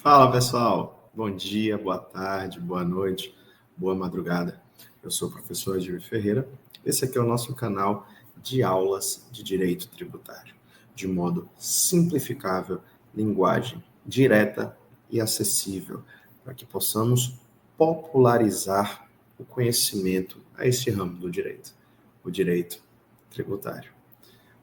Fala, pessoal. Bom dia, boa tarde, boa noite, boa madrugada. Eu sou o professor Adilio Ferreira. Esse aqui é o nosso canal de aulas de direito tributário, de modo simplificável, linguagem direta e acessível, para que possamos popularizar o conhecimento a esse ramo do direito, o direito tributário.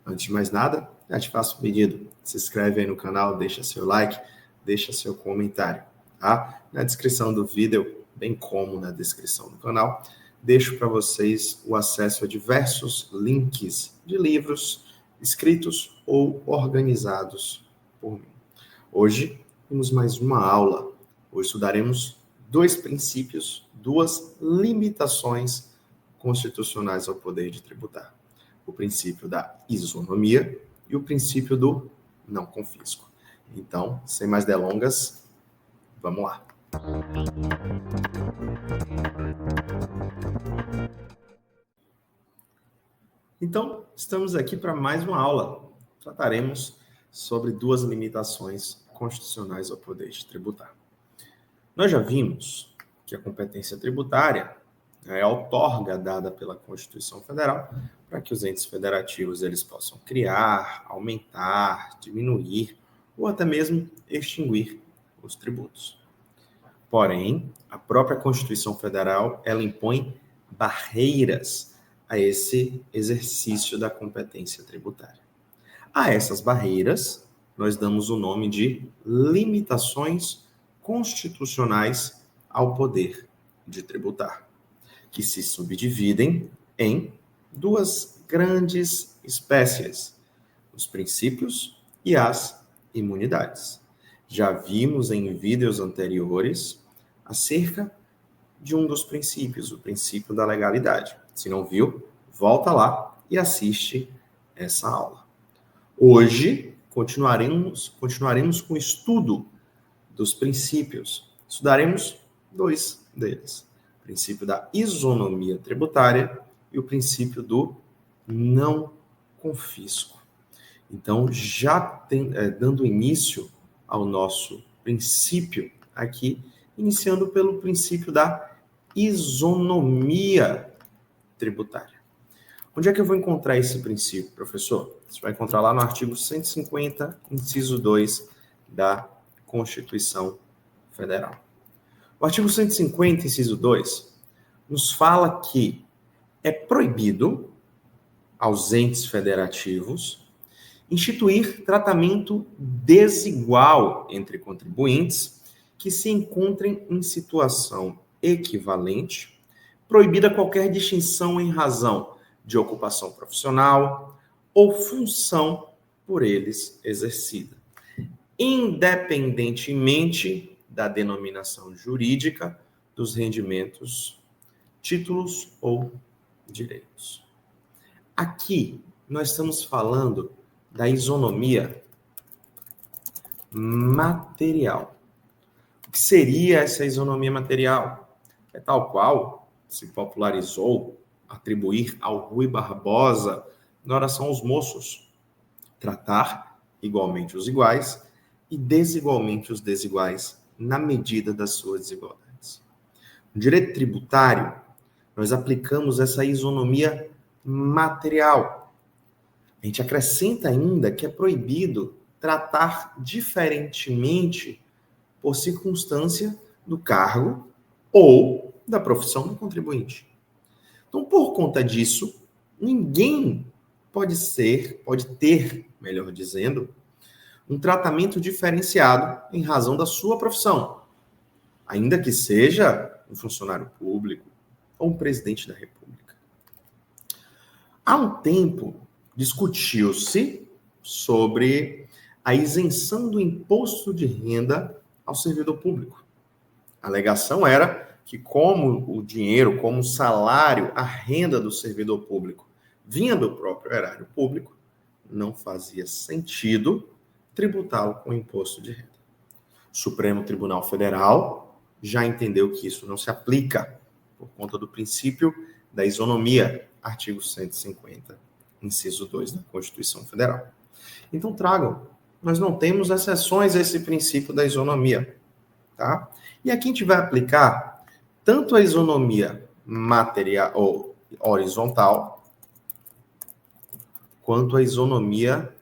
Antes de mais nada, já te faço um pedido. Se inscreve aí no canal, deixa seu like, deixa seu comentário, tá? Na descrição do vídeo, bem como na descrição do canal, deixo para vocês o acesso a diversos links de livros escritos ou organizados por mim. Hoje, temos mais uma aula. Hoje estudaremos dois princípios, duas limitações constitucionais ao poder de tributar. O princípio da isonomia e o princípio do não confisco. Então, sem mais delongas, vamos lá. Então, estamos aqui para mais uma aula. Trataremos sobre duas limitações constitucionais ao poder de tributar. Nós já vimos que a competência tributária é a outorga dada pela Constituição Federal para que os entes federativos eles possam criar, aumentar, diminuir ou até mesmo extinguir os tributos. Porém, a própria Constituição Federal ela impõe barreiras a esse exercício da competência tributária. A essas barreiras, nós damos o nome de limitações constitucionais ao poder de tributar, que se subdividem em duas grandes espécies, os princípios e as imunidades. Já vimos em vídeos anteriores acerca de um dos princípios, o princípio da legalidade. Se não viu, volta lá e assiste essa aula. Hoje, continuaremos com o estudo dos princípios. Estudaremos dois deles. O princípio da isonomia tributária e o princípio do não confisco. Então, dando início ao nosso princípio aqui, iniciando pelo princípio da isonomia tributária. Onde é que eu vou encontrar esse princípio, professor? Você vai encontrar lá no artigo 150, inciso 2 da Constituição Federal. O artigo 150, inciso 2, nos fala que é proibido aos entes federativos instituir tratamento desigual entre contribuintes que se encontrem em situação equivalente, proibida qualquer distinção em razão de ocupação profissional ou função por eles exercida, independentemente da denominação jurídica dos rendimentos, títulos ou direitos. Aqui, nós estamos falando da isonomia material. O que seria essa isonomia material? É tal qual se popularizou atribuir ao Rui Barbosa na oração aos moços, tratar igualmente os iguais e desigualmente os desiguais na medida das suas desigualdades. No direito tributário, nós aplicamos essa isonomia material. A gente acrescenta ainda que é proibido tratar diferentemente por circunstância do cargo ou da profissão do contribuinte. Então, por conta disso, ninguém pode ter, melhor dizendo, um tratamento diferenciado em razão da sua profissão, ainda que seja um funcionário público ou um presidente da República. Há um tempo, discutiu-se sobre a isenção do imposto de renda ao servidor público. A alegação era que como o dinheiro, como o salário, a renda do servidor público vinha do próprio erário público, não fazia sentido tributá-lo com imposto de renda. O Supremo Tribunal Federal já entendeu que isso não se aplica por conta do princípio da isonomia, artigo 150, inciso 2 da Constituição Federal. Então, tragam. Nós não temos exceções a esse princípio da isonomia. tá? E aqui a gente vai aplicar tanto a isonomia material ou horizontal, quanto a isonomia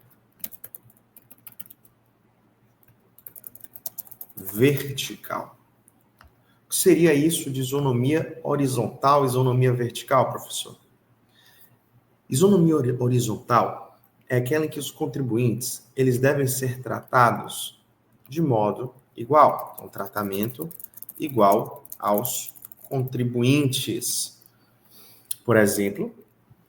vertical. O que seria isso de isonomia horizontal, isonomia vertical, professor? Isonomia horizontal é aquela em que os contribuintes eles devem ser tratados de modo igual, um tratamento igual aos contribuintes. Por exemplo,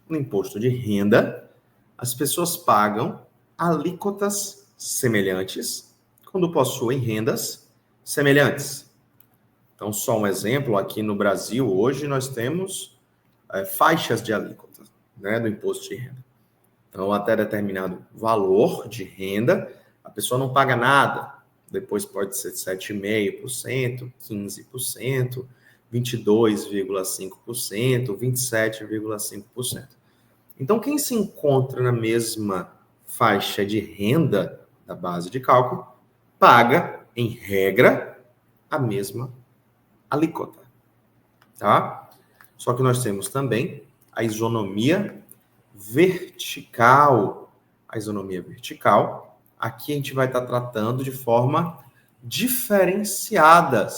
no imposto de renda, as pessoas pagam alíquotas semelhantes quando possuem rendas semelhantes. Então, só um exemplo, aqui no Brasil, hoje, nós temos faixas de alíquota, né, do imposto de renda. Então, até determinado valor de renda, a pessoa não paga nada. Depois pode ser 7,5%, 15%, 22,5%, 27,5%. Então, quem se encontra na mesma faixa de renda da base de cálculo, paga, em regra, a mesma alíquota, tá? Só que nós temos também a isonomia vertical. A isonomia vertical, aqui a gente vai estar tratando de forma diferenciada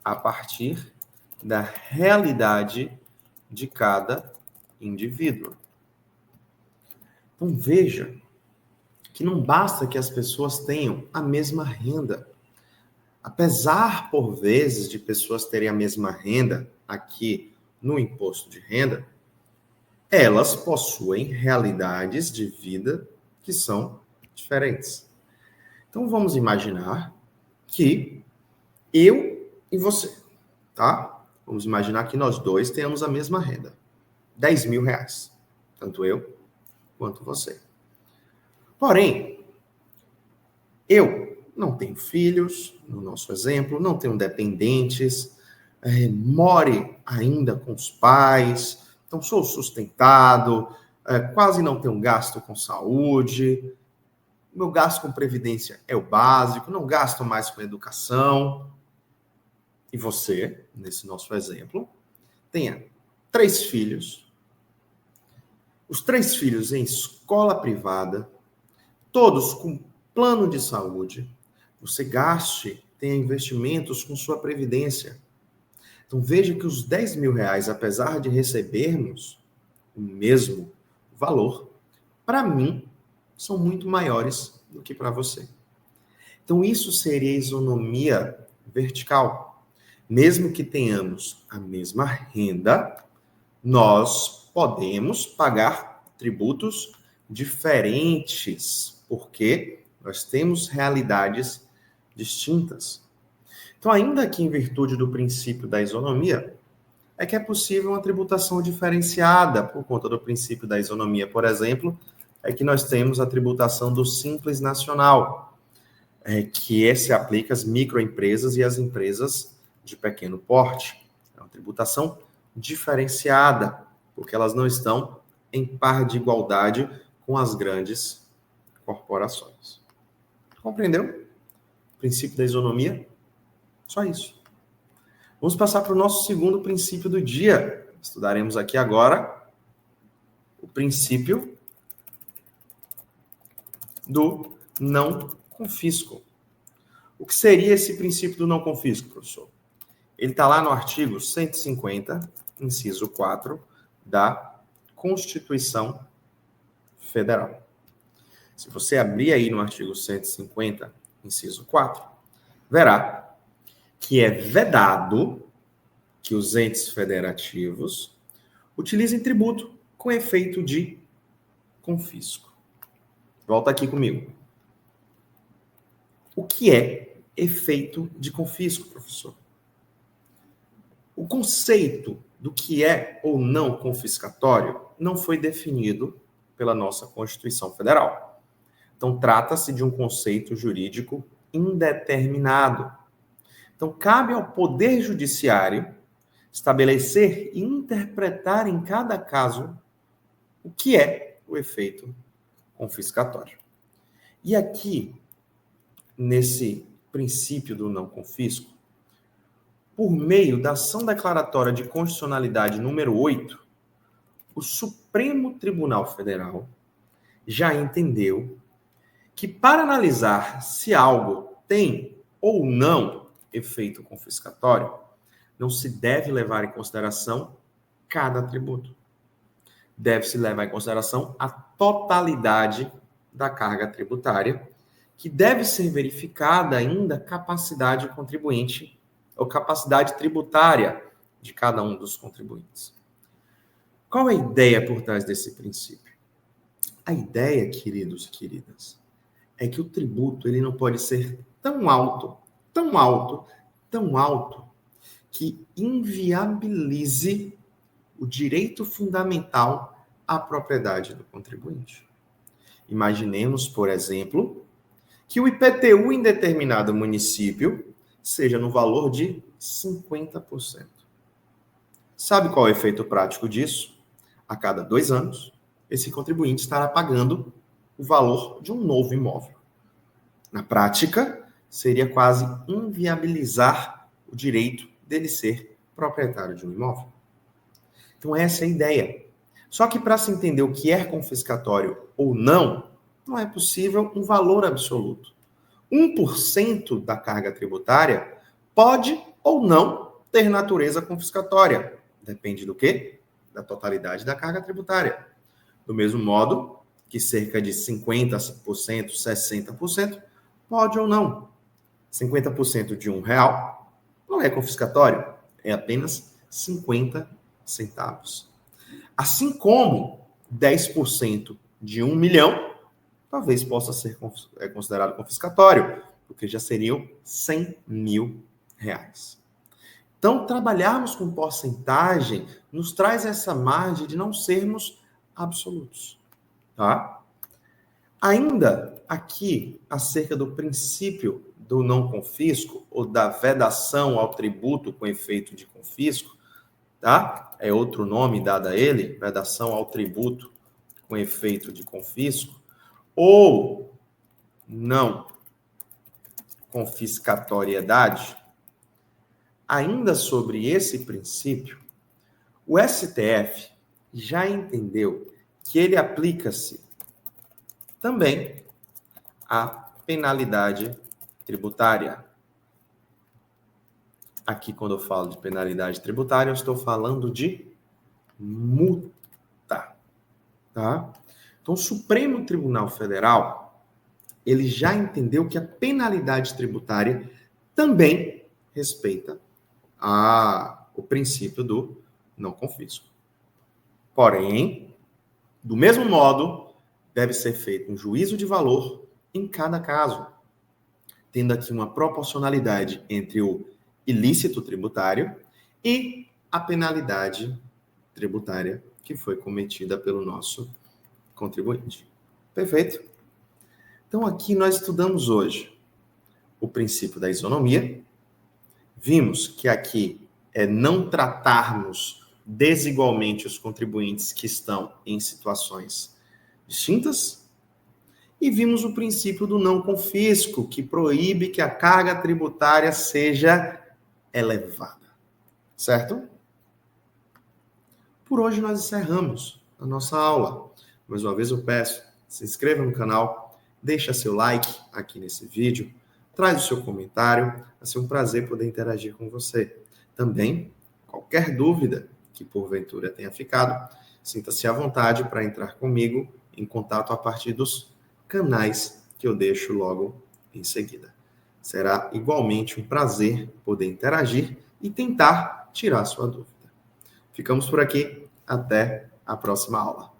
a partir da realidade de cada indivíduo. Então veja que não basta que as pessoas tenham a mesma renda. Apesar, por vezes, de pessoas terem a mesma renda aqui no imposto de renda, elas possuem realidades de vida que são diferentes. Então, vamos imaginar que eu e você, tá? Vamos imaginar que nós dois tenhamos a mesma renda, R$ 10.000, tanto eu quanto você. Porém, eu não tenho filhos, no nosso exemplo, não tenho dependentes, more ainda com os pais, então sou sustentado, quase não tenho gasto com saúde, meu gasto com previdência é o básico, não gasto mais com educação. E você, nesse nosso exemplo, tenha 3 filhos, os 3 filhos em escola privada, todos com plano de saúde, você gaste, tenha investimentos com sua previdência. Então veja que os R$ 10.000, apesar de recebermos o mesmo valor, para mim são muito maiores do que para você. Então isso seria isonomia vertical. Mesmo que tenhamos a mesma renda, nós podemos pagar tributos diferentes, porque nós temos realidades distintas. Então, ainda que em virtude do princípio da isonomia, é que é possível uma tributação diferenciada por conta do princípio da isonomia. Por exemplo, é que nós temos a tributação do Simples Nacional, que se aplica às microempresas e às empresas de pequeno porte. É uma tributação diferenciada, porque elas não estão em par de igualdade com as grandes corporações. Compreendeu? O princípio da isonomia? Só isso. Vamos passar para o nosso segundo princípio do dia. Estudaremos aqui agora o princípio do não confisco. O que seria esse princípio do não confisco, professor? Ele está lá no artigo 150, inciso 4, da Constituição Federal. Se você abrir aí no artigo 150, inciso 4, verá que é vedado que os entes federativos utilizem tributo com efeito de confisco. Volta aqui comigo. O que é efeito de confisco, professor? O conceito do que é ou não confiscatório não foi definido pela nossa Constituição Federal. Então, trata-se de um conceito jurídico indeterminado. Então, cabe ao Poder Judiciário estabelecer e interpretar em cada caso o que é o efeito confiscatório. E aqui, nesse princípio do não confisco, por meio da ação declaratória de constitucionalidade número 8, o Supremo Tribunal Federal já entendeu que para analisar se algo tem ou não efeito confiscatório, não se deve levar em consideração cada tributo. Deve-se levar em consideração a totalidade da carga tributária, que deve ser verificada ainda a capacidade contribuinte ou capacidade tributária de cada um dos contribuintes. Qual é a ideia por trás desse princípio? A ideia, queridos e queridas, é que o tributo ele não pode ser tão alto, tão alto, tão alto, que inviabilize o direito fundamental à propriedade do contribuinte. Imaginemos, por exemplo, que o IPTU em determinado município seja no valor de 50%. Sabe qual é o efeito prático disso? A cada 2 anos, esse contribuinte estará pagando o valor de um novo imóvel. Na prática, seria quase inviabilizar o direito dele ser proprietário de um imóvel. Então, essa é a ideia. Só que para se entender o que é confiscatório ou não é possível um valor absoluto. 1% da carga tributária pode ou não ter natureza confiscatória. Depende do quê? Da totalidade da carga tributária. Do mesmo modo que cerca de 50%, 60% pode ou não. 50% de R$1 não é confiscatório, é apenas 50 centavos. Assim como 10% de 1 milhão talvez possa ser considerado confiscatório, porque já seriam R$100 mil. Então, trabalharmos com porcentagem nos traz essa margem de não sermos absolutos. Tá? Ainda aqui, acerca do princípio do não confisco, ou da vedação ao tributo com efeito de confisco, tá? É outro nome dado a ele, vedação ao tributo com efeito de confisco, ou não confiscatoriedade. Ainda sobre esse princípio, o STF já entendeu que ele aplica-se também à penalidade tributária. Aqui, quando eu falo de penalidade tributária, eu estou falando de multa. Tá? Então, o Supremo Tribunal Federal, ele já entendeu que a penalidade tributária também respeita o princípio do não confisco. Porém, do mesmo modo, deve ser feito um juízo de valor em cada caso, tendo aqui uma proporcionalidade entre o ilícito tributário e a penalidade tributária que foi cometida pelo nosso contribuinte. Perfeito? Então, aqui nós estudamos hoje o princípio da isonomia. Vimos que aqui é não tratarmos desigualmente os contribuintes que estão em situações distintas. E vimos o princípio do não confisco, que proíbe que a carga tributária seja elevada. Certo? Por hoje nós encerramos a nossa aula. Mais uma vez eu peço, se inscreva no canal, deixa seu like aqui nesse vídeo, traz o seu comentário, vai ser um prazer poder interagir com você. Também, qualquer dúvida que porventura tenha ficado, sinta-se à vontade para entrar comigo em contato a partir dos canais que eu deixo logo em seguida. Será igualmente um prazer poder interagir e tentar tirar sua dúvida. Ficamos por aqui. Até a próxima aula.